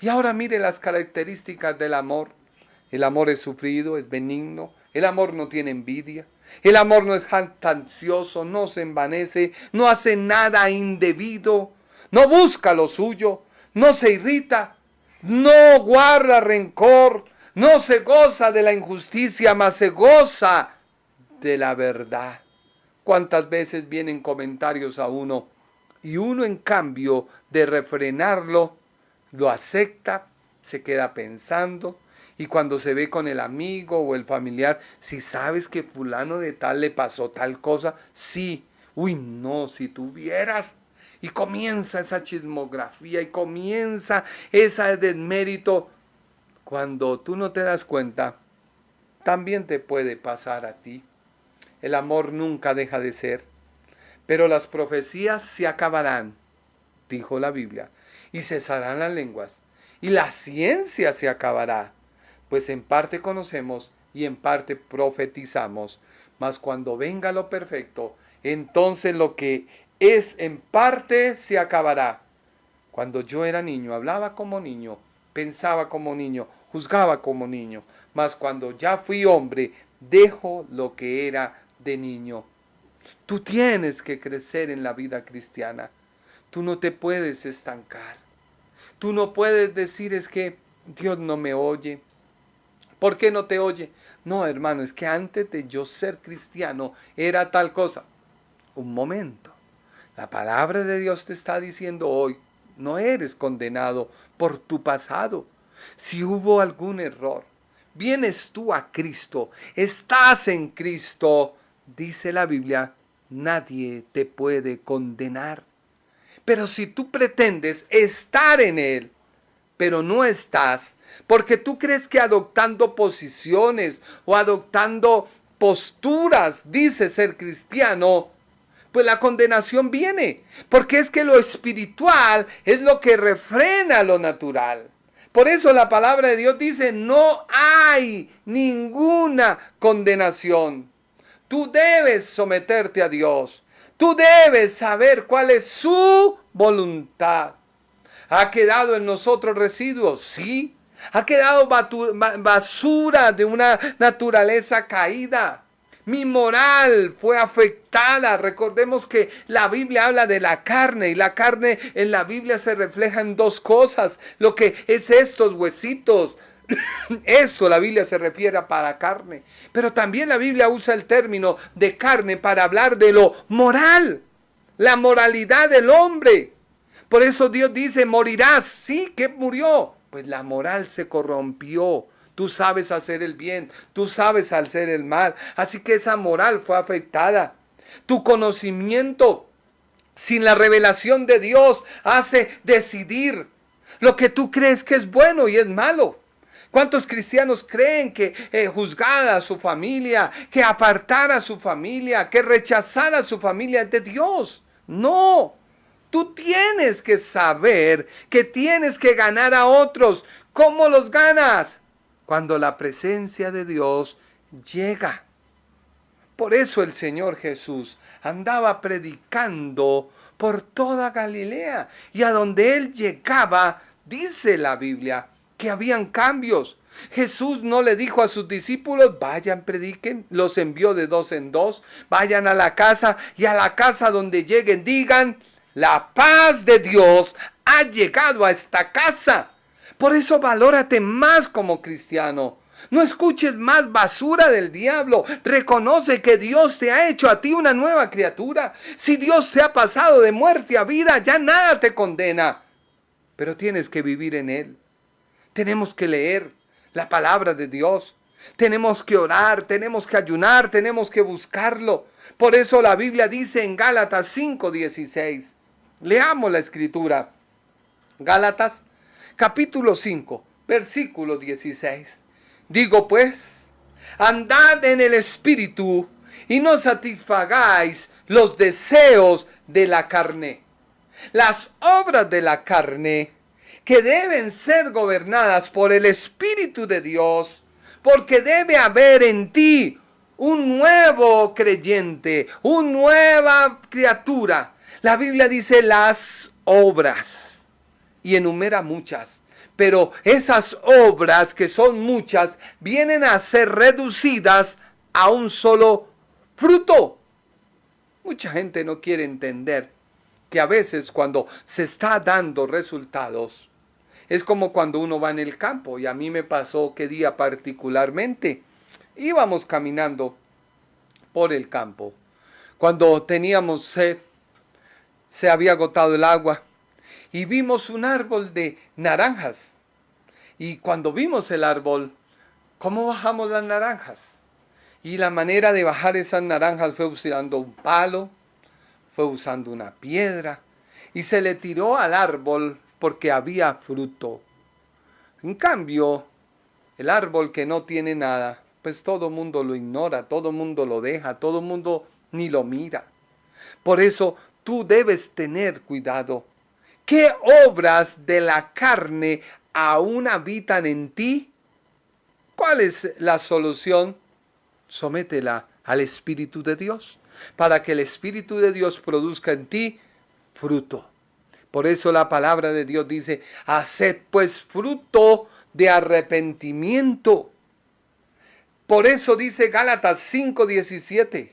Y ahora mire las características del amor. El amor es sufrido, es benigno. El amor no tiene envidia. El amor no es jactancioso, no se envanece, no hace nada indebido, no busca lo suyo, no se irrita, no guarda rencor, no se goza de la injusticia, mas se goza de la verdad. ¿Cuántas veces vienen comentarios a uno? Y uno, en cambio de refrenarlo, lo acepta, se queda pensando, y cuando se ve con el amigo o el familiar, si sabes que fulano de tal le pasó tal cosa, sí, uy no, si tuvieras, y comienza esa chismografía, y comienza ese desmérito, cuando tú no te das cuenta, también te puede pasar a ti. El amor nunca deja de ser. Pero las profecías se acabarán, dijo la Biblia, y cesarán las lenguas, y la ciencia se acabará, pues en parte conocemos y en parte profetizamos, mas cuando venga lo perfecto, entonces lo que es en parte se acabará. Cuando yo era niño, hablaba como niño, pensaba como niño, juzgaba como niño, mas cuando ya fui hombre, dejo lo que era de niño. Tú tienes que crecer en la vida cristiana. Tú no te puedes estancar. Tú no puedes decir es que Dios no me oye. ¿Por qué no te oye? No, hermano, es que antes de yo ser cristiano era tal cosa. Un momento. La palabra de Dios te está diciendo hoy, no eres condenado por tu pasado. Si hubo algún error, vienes tú a Cristo, estás en Cristo, dice la Biblia, nadie te puede condenar. Pero si tú pretendes estar en Él, pero no estás, porque tú crees que adoptando posiciones o adoptando posturas dice ser cristiano, pues la condenación viene, porque es que lo espiritual es lo que refrena lo natural. Por eso la palabra de Dios dice, no hay ninguna condenación. Tú debes someterte a Dios. Tú debes saber cuál es su voluntad. ¿Ha quedado en nosotros residuos? Sí. ¿Ha quedado basura de una naturaleza caída? Mi moral fue afectada. Recordemos que la Biblia habla de la carne y la carne en la Biblia se refleja en dos cosas. Lo que es estos huesitos. Esto la Biblia se refiere para carne, pero también la Biblia usa el término de carne para hablar de lo moral, la moralidad del hombre. Por eso Dios dice, morirás. Sí, que murió. Pues la moral se corrompió. Tú sabes hacer el bien, tú sabes hacer el mal. Así que esa moral fue afectada. Tu conocimiento sin la revelación de Dios hace decidir lo que tú crees que es bueno y es malo. ¿Cuántos cristianos creen que juzgar a su familia, que apartar a su familia, que rechazar a su familia es de Dios? No, tú tienes que saber que tienes que ganar a otros. ¿Cómo los ganas? Cuando la presencia de Dios llega. Por eso el Señor Jesús andaba predicando por toda Galilea, y a donde Él llegaba, dice la Biblia, que habían cambios. Jesús no le dijo a sus discípulos, vayan, prediquen, los envió de 2 en 2, vayan a la casa y a la casa donde lleguen digan, la paz de Dios ha llegado a esta casa. Por eso valórate más como cristiano. No escuches más basura del diablo. Reconoce que Dios te ha hecho a ti una nueva criatura. Si Dios te ha pasado de muerte a vida, ya nada te condena. Pero tienes que vivir en Él. Tenemos que leer la palabra de Dios. Tenemos que orar, tenemos que ayunar, tenemos que buscarlo. Por eso la Biblia dice en Gálatas 5:16. Leamos la escritura. Gálatas capítulo 5, versículo 16. Digo pues, andad en el Espíritu y no satisfagáis los deseos de la carne. Las obras de la carne que deben ser gobernadas por el Espíritu de Dios, porque debe haber en ti un nuevo creyente, una nueva criatura. La Biblia dice las obras y enumera muchas. Pero esas obras, que son muchas, vienen a ser reducidas a un solo fruto. Mucha gente no quiere entender que a veces cuando se está dando resultados, es como cuando uno va en el campo. Y a mí me pasó que día particularmente, íbamos caminando por el campo. Cuando teníamos sed, se había agotado el agua. Y vimos un árbol de naranjas. Y cuando vimos el árbol, ¿cómo bajamos las naranjas? Y la manera de bajar esas naranjas fue usando un palo, fue usando una piedra. Y se le tiró al árbol porque había fruto. En cambio, el árbol que no tiene nada, pues todo mundo lo ignora, todo mundo lo deja, todo mundo ni lo mira. Por eso tú debes tener cuidado. ¿Qué obras de la carne aún habitan en ti? ¿Cuál es la solución? Sométela al Espíritu de Dios, para que el Espíritu de Dios produzca en ti fruto. Por eso la palabra de Dios dice, haced pues fruto de arrepentimiento. Por eso dice Gálatas 5:17,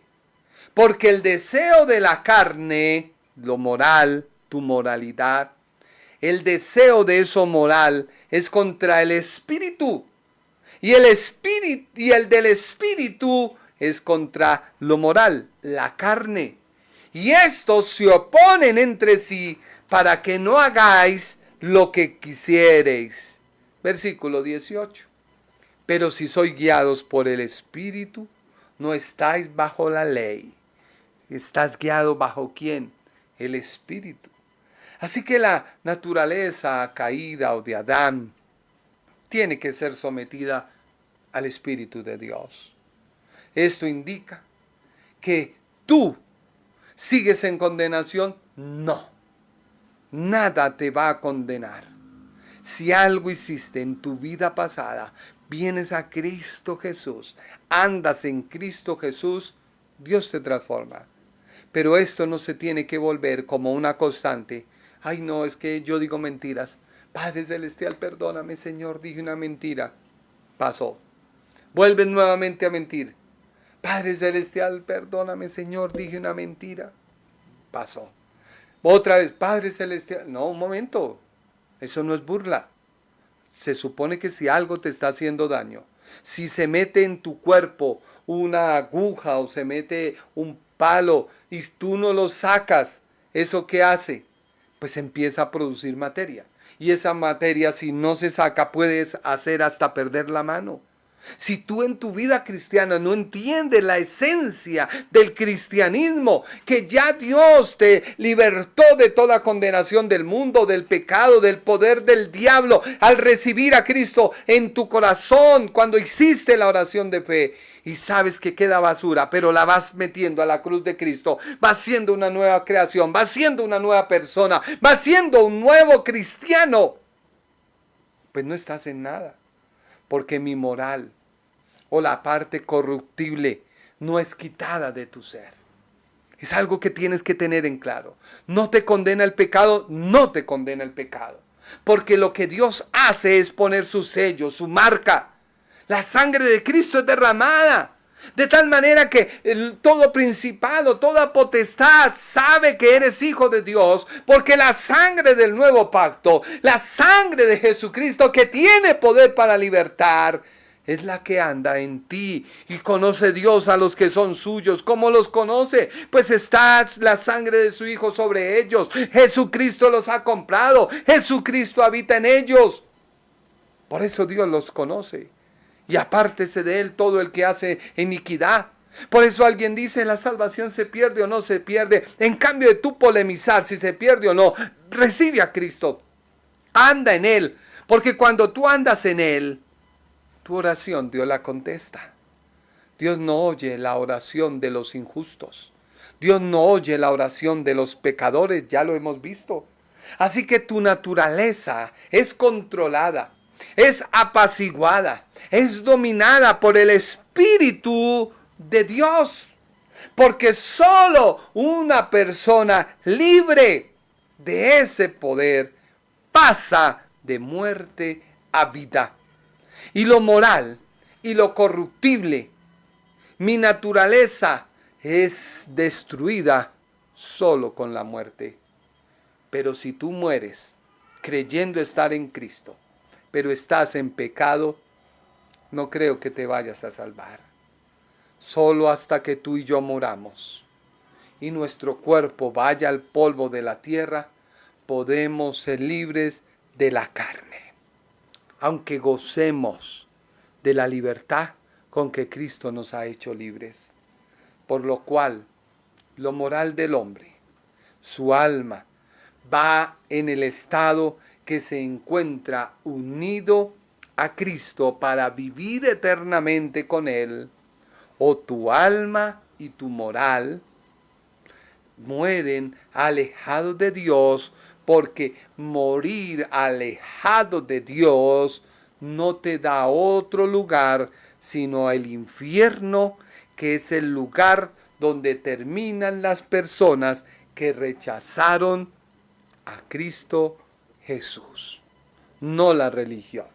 porque el deseo de la carne, lo moral, tu moralidad, el deseo de eso moral es contra el espíritu. Y el del espíritu es contra lo moral, la carne. Y estos se oponen entre sí para que no hagáis lo que quisiereis. Versículo 18. Pero si sois guiados por el espíritu, no estáis bajo la ley. ¿Estás guiado bajo quién? El espíritu. Así que la naturaleza caída o de Adán tiene que ser sometida al Espíritu de Dios. Esto indica que tú sigues en condenación. No, nada te va a condenar. Si algo hiciste en tu vida pasada, vienes a Cristo Jesús, andas en Cristo Jesús, Dios te transforma. Pero esto no se tiene que volver como una constante. Ay, no, es que yo digo mentiras. Padre Celestial, perdóname, Señor, dije una mentira. Pasó. Vuelves nuevamente a mentir. Padre Celestial, perdóname, Señor, dije una mentira. Pasó. Otra vez, Padre Celestial. No, un momento. Eso no es burla. Se supone que si algo te está haciendo daño, si se mete en tu cuerpo una aguja o se mete un palo y tú no lo sacas, ¿eso qué hace? Pues empieza a producir materia. Y esa materia, si no se saca, puedes hacer hasta perder la mano. Si tú en tu vida cristiana no entiendes la esencia del cristianismo, que ya Dios te libertó de toda condenación del mundo, del pecado, del poder del diablo, al recibir a Cristo en tu corazón cuando hiciste la oración de fe, y sabes que queda basura, pero la vas metiendo a la cruz de Cristo, vas siendo una nueva creación, vas siendo una nueva persona, vas siendo un nuevo cristiano, pues no estás en nada. Porque mi moral o la parte corruptible no es quitada de tu ser. Es algo que tienes que tener en claro. No te condena el pecado, no te condena el pecado. Porque lo que Dios hace es poner su sello, su marca. La sangre de Cristo es derramada. De tal manera que todo principado, toda potestad sabe que eres hijo de Dios, porque la sangre del nuevo pacto, la sangre de Jesucristo que tiene poder para libertar, es la que anda en ti. Y conoce Dios a los que son suyos. ¿Cómo los conoce? Pues está la sangre de su Hijo sobre ellos. Jesucristo los ha comprado. Jesucristo habita en ellos. Por eso Dios los conoce. Y apártese de él todo el que hace iniquidad. Por eso alguien dice, la salvación se pierde o no se pierde. En cambio de tú polemizar si se pierde o no, recibe a Cristo. Anda en él. Porque cuando tú andas en él, tu oración Dios la contesta. Dios no oye la oración de los injustos. Dios no oye la oración de los pecadores, ya lo hemos visto. Así que tu naturaleza es controlada, es apaciguada, es dominada por el Espíritu de Dios. Porque solo una persona libre de ese poder pasa de muerte a vida. Y lo moral y lo corruptible, mi naturaleza es destruida solo con la muerte. Pero si tú mueres creyendo estar en Cristo, pero estás en pecado, no creo que te vayas a salvar. Solo hasta que tú y yo moramos y nuestro cuerpo vaya al polvo de la tierra, podemos ser libres de la carne. Aunque gocemos de la libertad con que Cristo nos ha hecho libres. Por lo cual, lo moral del hombre, su alma, va en el estado que se encuentra unido a Cristo para vivir eternamente con Él, o tu alma y tu moral mueren alejados de Dios, porque morir alejado de Dios no te da otro lugar sino el infierno, que es el lugar donde terminan las personas que rechazaron a Cristo Jesús, no la religión.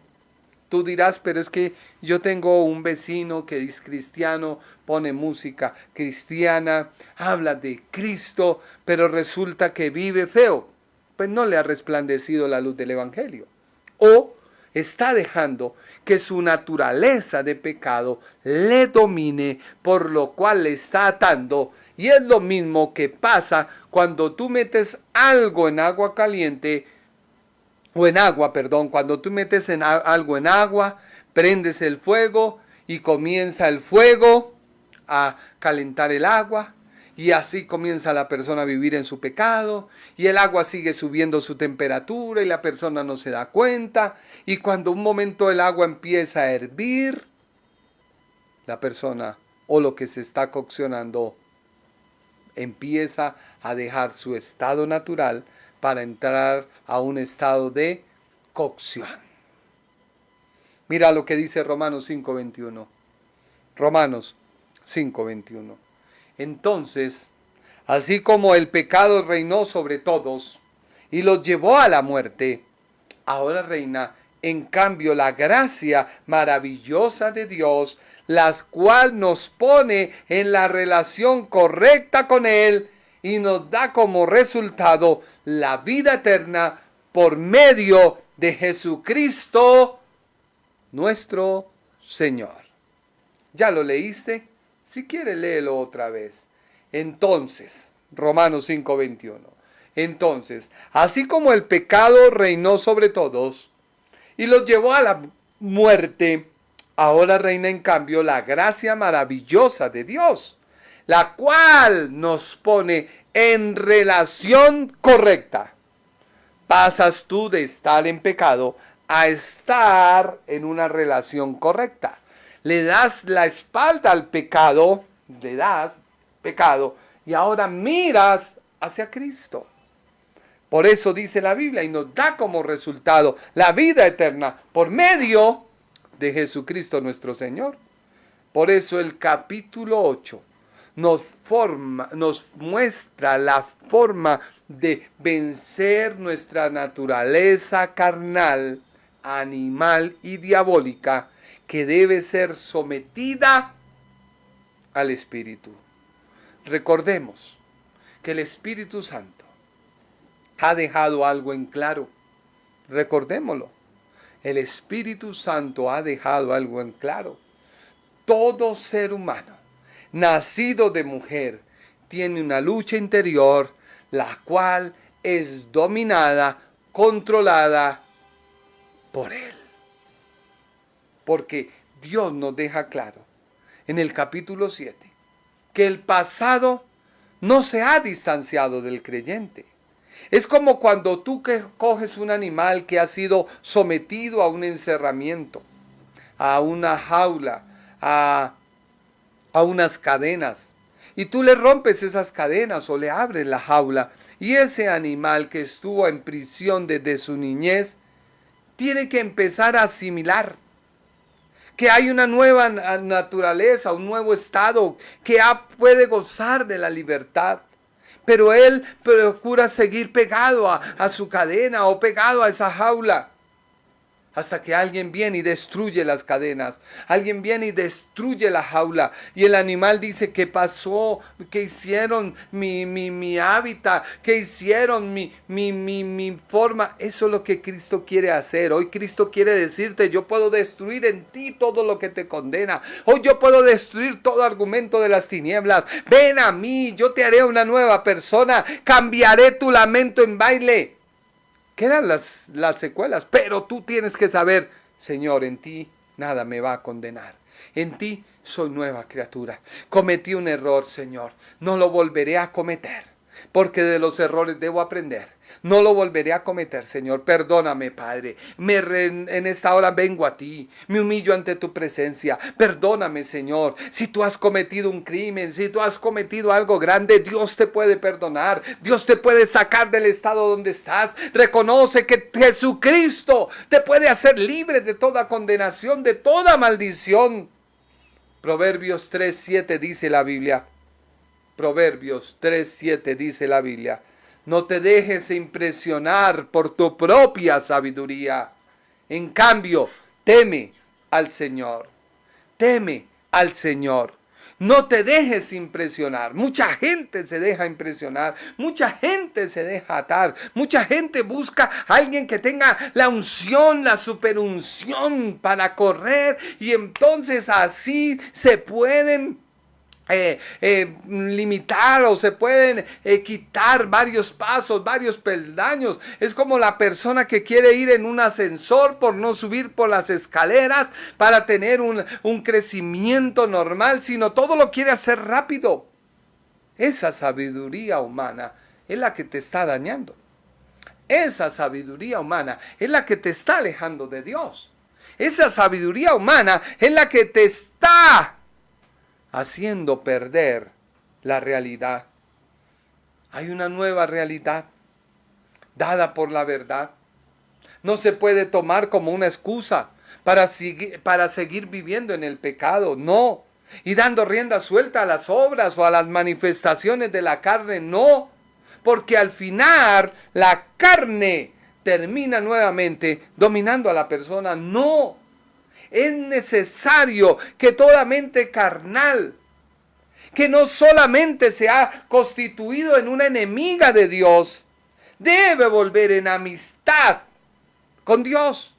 Tú dirás, pero es que yo tengo un vecino que es cristiano, pone música cristiana, habla de Cristo, pero resulta que vive feo. Pues no le ha resplandecido la luz del Evangelio. O está dejando que su naturaleza de pecado le domine, por lo cual le está atando. Y es lo mismo que pasa cuando tú metes algo en agua caliente, cuando tú metes algo en agua, prendes el fuego y comienza el fuego a calentar el agua. Y así comienza la persona a vivir en su pecado, y el agua sigue subiendo su temperatura y la persona no se da cuenta. Y cuando un momento el agua empieza a hervir, la persona o lo que se está coccionando empieza a dejar su estado natural para entrar a un estado de cocción. Mira lo que dice Romanos 5:21. Romanos 5:21. Entonces, así como el pecado reinó sobre todos y los llevó a la muerte, ahora reina en cambio la gracia maravillosa de Dios, la cual nos pone en la relación correcta con Él y nos da como resultado la vida eterna por medio de Jesucristo nuestro Señor. ¿Ya lo leíste? Si quieres, léelo otra vez. Entonces, Romanos 5:21. Entonces, así como el pecado reinó sobre todos y los llevó a la muerte, ahora reina en cambio la gracia maravillosa de Dios, la cual nos pone en relación correcta. Pasas tú de estar en pecado a estar en una relación correcta. Le das la espalda al pecado, le das pecado, y ahora miras hacia Cristo. Por eso dice la Biblia, y nos da como resultado la vida eterna por medio de Jesucristo nuestro Señor. Por eso el capítulo 8 nos muestra la forma de vencer nuestra naturaleza carnal, animal y diabólica, que debe ser sometida al Espíritu. Recordemos que el Espíritu Santo ha dejado algo en claro. Recordémoslo. El Espíritu Santo ha dejado algo en claro. Todo ser humano, nacido de mujer, tiene una lucha interior, la cual es dominada, controlada por Él. Porque Dios nos deja claro en el capítulo 7 que el pasado no se ha distanciado del creyente. Es como cuando tú coges un animal que ha sido sometido a un encerramiento, a una jaula, a unas cadenas, y tú le rompes esas cadenas o le abres la jaula, y ese animal que estuvo en prisión desde su niñez tiene que empezar a asimilar que hay una nueva naturaleza, un nuevo estado, que puede gozar de la libertad. Pero él procura seguir pegado a su cadena o pegado a esa jaula. Hasta que alguien viene y destruye las cadenas. Alguien viene y destruye la jaula. Y el animal dice, ¿qué pasó? ¿Qué hicieron mi hábitat? ¿Qué hicieron mi forma? Eso es lo que Cristo quiere hacer. Hoy Cristo quiere decirte, yo puedo destruir en ti todo lo que te condena. Hoy yo puedo destruir todo argumento de las tinieblas. Ven a mí, yo te haré una nueva persona. Cambiaré tu lamento en baile. Quedan las secuelas, pero tú tienes que saber, Señor, en ti nada me va a condenar. En ti soy nueva criatura. Cometí un error, Señor. No lo volveré a cometer, porque de los errores debo aprender. No lo volveré a cometer, Señor. Perdóname, Padre. En esta hora vengo a ti. Me humillo ante tu presencia. Perdóname, Señor. Si tú has cometido un crimen, si tú has cometido algo grande, Dios te puede perdonar. Dios te puede sacar del estado donde estás. Reconoce que Jesucristo te puede hacer libre de toda condenación, de toda maldición. Proverbios 3:7 dice la Biblia. Proverbios 3:7 dice la Biblia. No te dejes impresionar por tu propia sabiduría. En cambio, teme al Señor. Teme al Señor. No te dejes impresionar. Mucha gente se deja impresionar. Mucha gente se deja atar. Mucha gente busca a alguien que tenga la unción, la superunción para correr. Y entonces así se pueden limitar o se pueden quitar varios pasos, varios peldaños. Es como la persona que quiere ir en un ascensor por no subir por las escaleras para tener un crecimiento normal, sino todo lo quiere hacer rápido. Esa sabiduría humana es la que te está dañando. Esa sabiduría humana es la que te está alejando de Dios. Esa sabiduría humana es la que te está haciendo perder la realidad. Hay una nueva realidad dada por la verdad. No se puede tomar como una excusa para seguir viviendo en el pecado, no. Y dando rienda suelta a las obras o a las manifestaciones de la carne, no. Porque al final la carne termina nuevamente dominando a la persona, no. Es necesario que toda mente carnal, que no solamente se ha constituido en una enemiga de Dios, debe volver en amistad con Dios.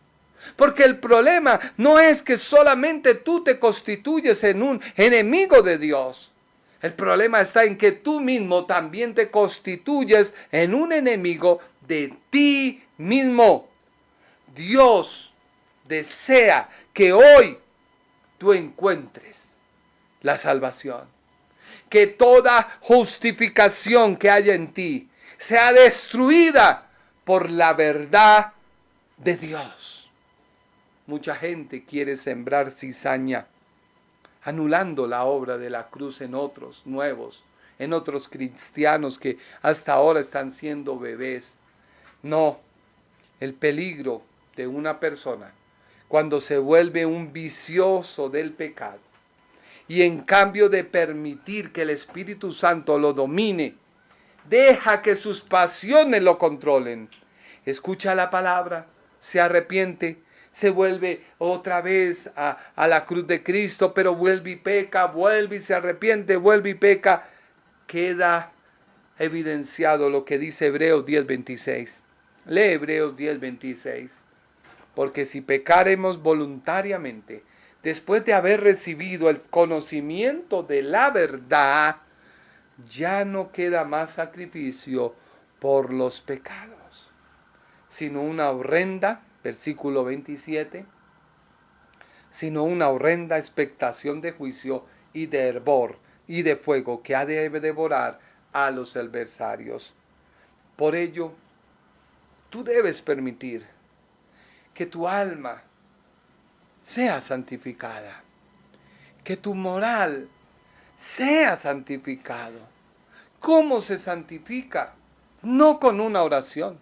Porque el problema no es que solamente tú te constituyes en un enemigo de Dios. El problema está en que tú mismo también te constituyes en un enemigo de ti mismo. Dios desea que hoy tú encuentres la salvación. Que toda justificación que haya en ti sea destruida por la verdad de Dios. Mucha gente quiere sembrar cizaña, anulando la obra de la cruz en otros nuevos, en otros cristianos que hasta ahora están siendo bebés. No, el peligro de una persona cuando se vuelve un vicioso del pecado y en cambio de permitir que el Espíritu Santo lo domine, deja que sus pasiones lo controlen. Escucha la palabra, se arrepiente, se vuelve otra vez a la cruz de Cristo, pero vuelve y peca, vuelve y se arrepiente, vuelve y peca. Queda evidenciado lo que dice Hebreos 10:26. Lee Hebreos 10:26. Porque si pecaremos voluntariamente, después de haber recibido el conocimiento de la verdad, ya no queda más sacrificio por los pecados, sino una horrenda, versículo 27, sino una horrenda expectación de juicio y de hervor y de fuego que ha de devorar a los adversarios. Por ello, tú debes permitir que tu alma sea santificada, que tu moral sea santificado. ¿Cómo se santifica? No con una oración.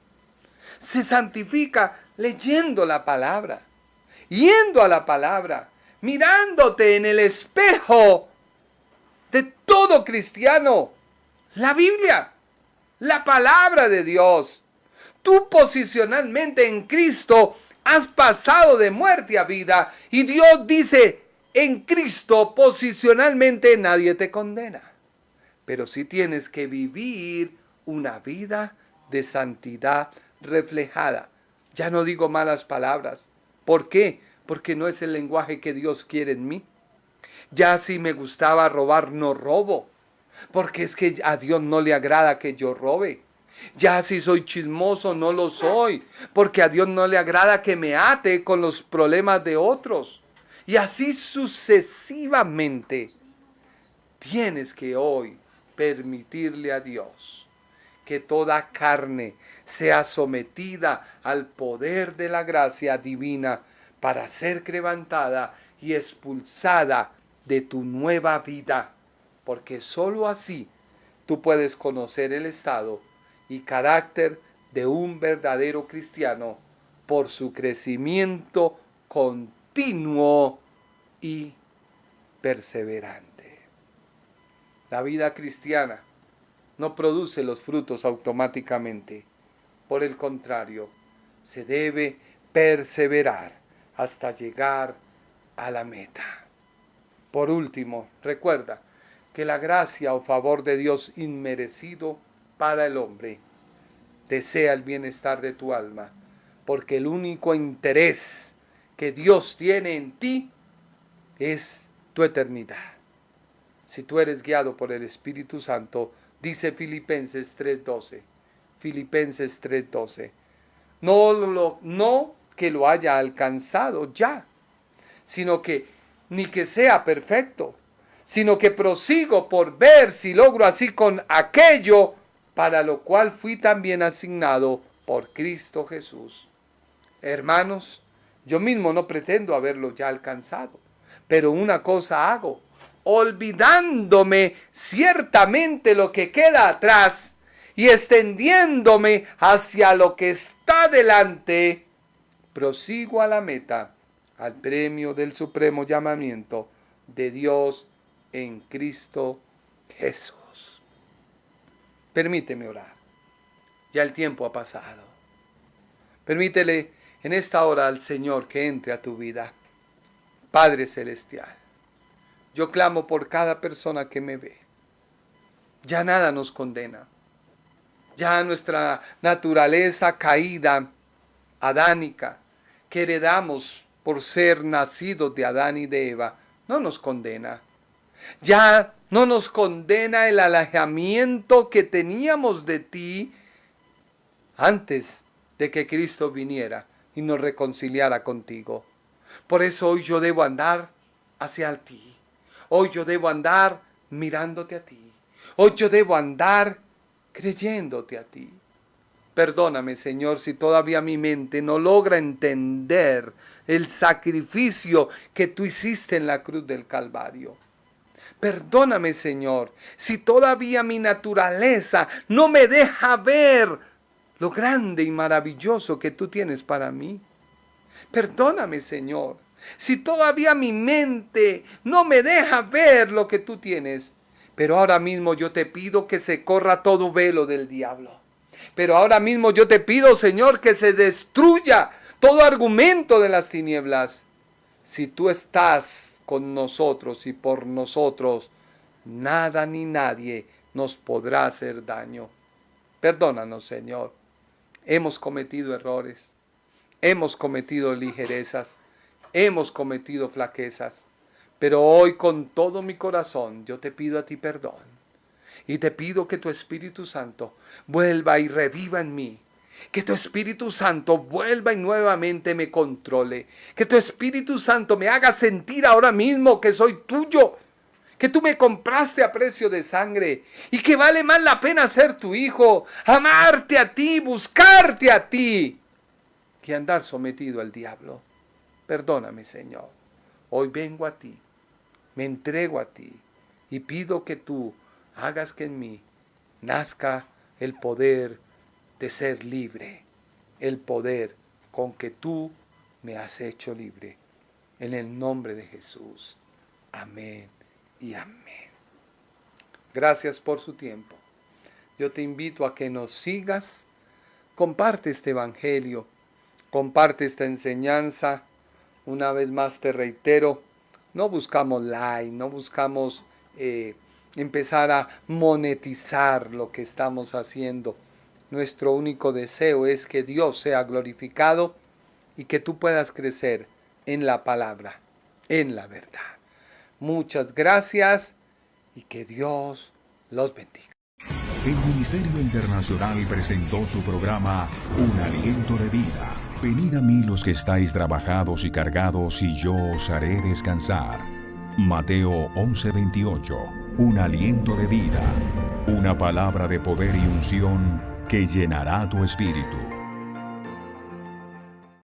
Se santifica leyendo la palabra, yendo a la palabra, mirándote en el espejo de todo cristiano, la Biblia, la palabra de Dios. Tú posicionalmente en Cristo has pasado de muerte a vida y Dios dice, en Cristo posicionalmente nadie te condena. Pero sí tienes que vivir una vida de santidad reflejada. Ya no digo malas palabras. ¿Por qué? Porque no es el lenguaje que Dios quiere en mí. Ya si me gustaba robar, no robo. Porque es que a Dios no le agrada que yo robe. Ya si soy chismoso, no lo soy. Porque a Dios no le agrada que me ate con los problemas de otros. Y así sucesivamente. Tienes que hoy permitirle a Dios que toda carne sea sometida al poder de la gracia divina para ser levantada y expulsada de tu nueva vida, porque sólo así tú puedes conocer el estado y carácter de un verdadero cristiano por su crecimiento continuo y perseverante. La vida cristiana no produce los frutos automáticamente. Por el contrario, se debe perseverar hasta llegar a la meta. Por último, recuerda que la gracia o favor de Dios inmerecido para el hombre desea el bienestar de tu alma, porque el único interés que Dios tiene en ti es tu eternidad. Si tú eres guiado por el Espíritu Santo, dice Filipenses 3:12. Filipenses 3:12. No que lo haya alcanzado ya, sino que ni que sea perfecto, sino que prosigo por ver si logro así con aquello para lo cual fui también asignado por Cristo Jesús. Hermanos, yo mismo no pretendo haberlo ya alcanzado, pero una cosa hago, olvidándome ciertamente lo que queda atrás y extendiéndome hacia lo que está delante, prosigo a la meta, al premio del supremo llamamiento de Dios en Cristo Jesús. Permíteme orar. Ya el tiempo ha pasado. Permítele en esta hora al Señor que entre a tu vida. Padre Celestial, yo clamo por cada persona que me ve. Ya nada nos condena. Ya nuestra naturaleza caída, adánica, que heredamos por ser nacidos de Adán y de Eva, no nos condena. Ya no nos condena el alejamiento que teníamos de ti antes de que Cristo viniera y nos reconciliara contigo. Por eso hoy yo debo andar hacia ti. Hoy yo debo andar mirándote a ti. Hoy yo debo andar creyéndote a ti. Perdóname, Señor, si todavía mi mente no logra entender el sacrificio que tú hiciste en la cruz del Calvario. Perdóname, Señor, si todavía mi naturaleza no me deja ver lo grande y maravilloso que tú tienes para mí. Perdóname, Señor, si todavía mi mente no me deja ver lo que tú tienes. Pero ahora mismo yo te pido que se corra todo velo del diablo. Pero ahora mismo yo te pido, Señor, que se destruya todo argumento de las tinieblas. Si tú estás con nosotros y por nosotros, nada ni nadie nos podrá hacer daño. Perdónanos, Señor. Hemos cometido errores, hemos cometido ligerezas, hemos cometido flaquezas, pero hoy con todo mi corazón yo te pido a ti perdón y te pido que tu Espíritu Santo vuelva y reviva en mí, que tu Espíritu Santo vuelva y nuevamente me controle, que tu Espíritu Santo me haga sentir ahora mismo que soy tuyo, que tú me compraste a precio de sangre y que vale más la pena ser tu hijo, amarte a ti, buscarte a ti, que andar sometido al diablo. Perdóname, Señor. Hoy vengo a ti, me entrego a ti y pido que tú hagas que en mí nazca el poder de ser libre, el poder con que tú me has hecho libre. En el nombre de Jesús. Amén y amén. Gracias por su tiempo. Yo te invito a que nos sigas. Comparte este evangelio, comparte esta enseñanza. Una vez más te reitero, no buscamos like, no buscamos empezar a monetizar lo que estamos haciendo. Nuestro único deseo es que Dios sea glorificado y que tú puedas crecer en la palabra, en la verdad. Muchas gracias y que Dios los bendiga. El Ministerio Internacional presentó su programa Un Aliento de Vida. Venid a mí los que estáis trabajados y cargados, y yo os haré descansar. Mateo 11:28. Un aliento de vida. Una palabra de poder y unción que llenará tu espíritu.